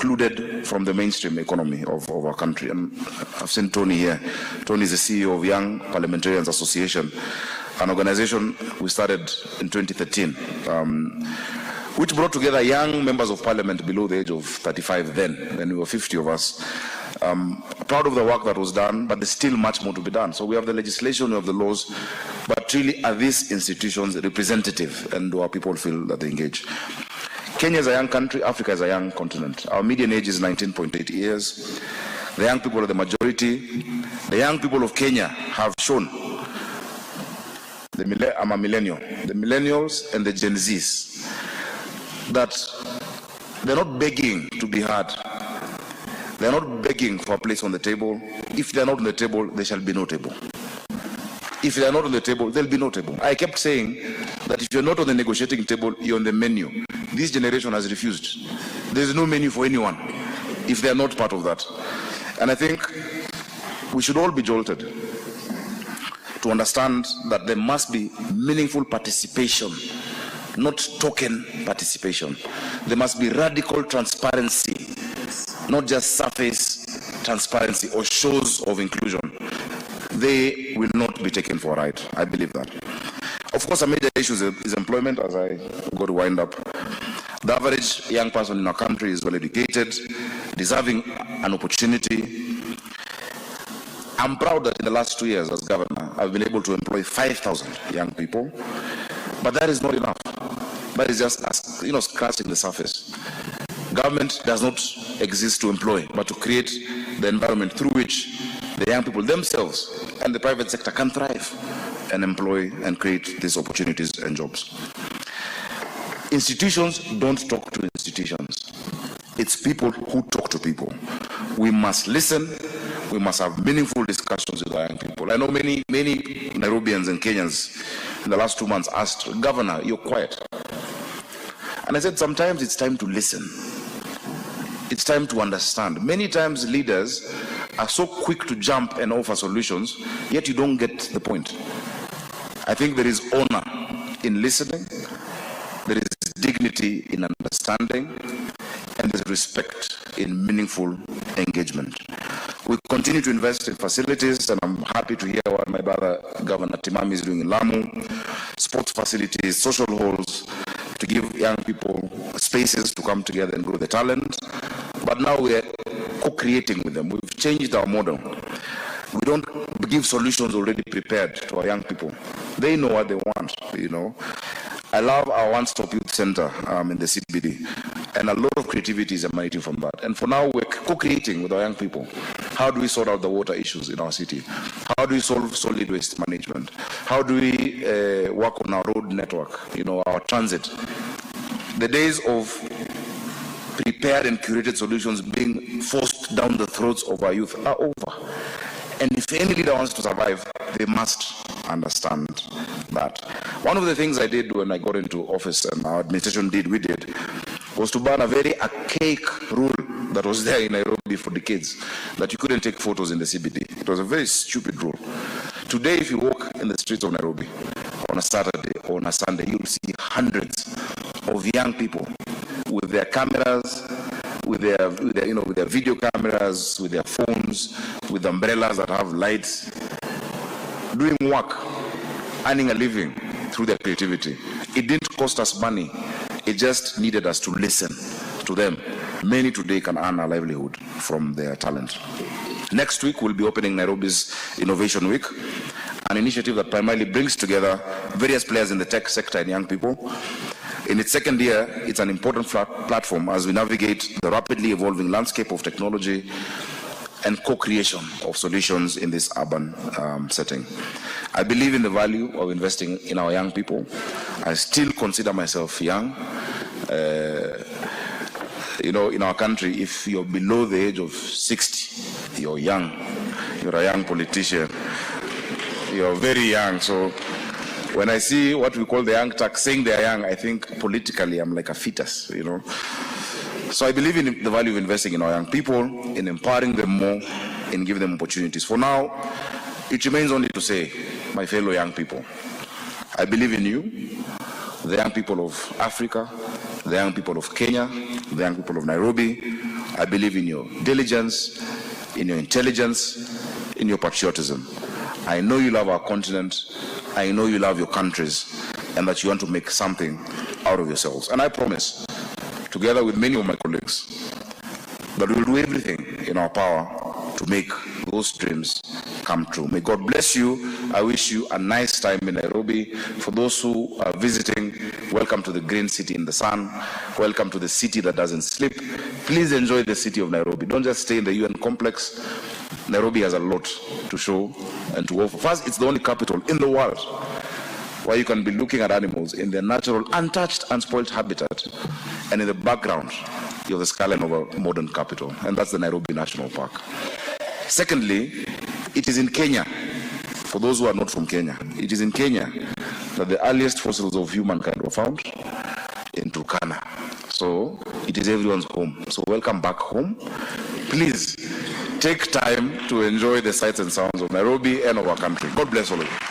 excluded from the mainstream economy of our country. And I've seen Tony here. Tony is the CEO of Young Parliamentarians Association, an organization we started in 2013, which brought together young members of parliament below the age of 35 then, when we were 50 of us. Proud of the work that was done, but there's still much more to be done. So we have the legislation, we have the laws, but really are these institutions representative, and do our people feel that they engage? Kenya is a young country, Africa is a young continent. Our median age is 19.8 years. The young people are the majority. The young people of Kenya have shown, I'm a millennial, the millennials and the Gen Zs, that they're not begging to be heard. They're not begging for a place on the table. If they're not on the table, there shall be no table. If they're not on the table, there'll be no table. I kept saying that if you're not on the negotiating table, you're on the menu. This generation has refused. There's no menu for anyone if they're not part of that. And I think we should all be jolted to understand that there must be meaningful participation, not token participation. There must be radical transparency, not just surface transparency or shows of inclusion. They will not be taken for a ride. I believe that. Of course, a major issue is employment, as I go to wind up. The average young person in our country is well educated, deserving an opportunity. I'm proud that in the last 2 years as governor, I've been able to employ 5,000 young people, but that is not enough. That is just, scratching the surface. Government does not exist to employ, but to create the environment through which the young people themselves and the private sector can thrive and employ and create these opportunities and jobs. Institutions don't talk to institutions. It's people who talk to people. We must listen. We must have meaningful discussions with our young people. I know many Nairobians and Kenyans in the last 2 months asked, Governor, you're quiet. And I said, sometimes it's time to listen. It's time to understand. Many times leaders are so quick to jump and offer solutions, yet you don't get the point. I think there is honor in listening, there is dignity in understanding, and there's respect in meaningful engagement. We continue to invest in facilities, and I'm happy to hear what my brother Governor Timami is doing in Lamu, sports facilities, social halls, to give young people spaces to come together and grow their talent. But now we're co-creating with them. We've changed our model. We don't give solutions already prepared to our young people. They know what they want, I love our one-stop youth center in the CBD, and a lot of creativity is emanating from that. And for now, we're co-creating with our young people. How do we sort out the water issues in our city? How do we solve solid waste management? How do we work on our road network, our transit? The days of prepared and curated solutions being forced down the throats of our youth are over. And if any leader wants to survive, they must understand that. One of the things I did when I got into office, and our administration we did, was to ban a very archaic rule that was there in Nairobi for decades, that you couldn't take photos in the CBD. It was a very stupid rule. Today, if you walk in the streets of Nairobi on a Saturday or on a Sunday, you'll see hundreds of young people with their cameras, with their video cameras, with their phones, with umbrellas that have lights, doing work, earning a living through their creativity. It didn't cost us money. It just needed us to listen to them. Many today can earn a livelihood from their talent. Next week, we'll be opening Nairobi's Innovation Week, an initiative that primarily brings together various players in the tech sector and young people. In its second year, it's an important platform as we navigate the rapidly evolving landscape of technology and co-creation of solutions in this urban setting. I believe in the value of investing in our young people. I still consider myself young. In our country, if you're below the age of 60, you're young. You're a young politician. You're very young. So when I see what we call the young tax saying they're young, I think politically I'm like a fetus, So I believe in the value of investing in our young people, in empowering them more, in giving them opportunities. For now, it remains only to say, my fellow young people, I believe in you, the young people of Africa, the young people of Kenya, the young people of Nairobi, I believe in your diligence, in your intelligence, in your patriotism. I know you love our continent. I know you love your countries, and that you want to make something out of yourselves. And I promise, together with many of my colleagues, that we will do everything in our power to make those dreams come true. May God bless you. I wish you a nice time in Nairobi. For those who are visiting, welcome to the green city in the sun. Welcome to the city that doesn't sleep. Please enjoy the city of Nairobi. Don't just stay in the UN complex. Nairobi has a lot to show and to offer. First, it's the only capital in the world where you can be looking at animals in their natural, untouched, unspoiled habitat. And in the background, you have the skyline of a modern capital. And that's the Nairobi National Park. Secondly, it is in Kenya. For those who are not from Kenya, it is in Kenya that the earliest fossils of humankind were found, in Turkana. So it is everyone's home. So welcome back home. Please take time to enjoy the sights and sounds of Nairobi and of our country. God bless all of you.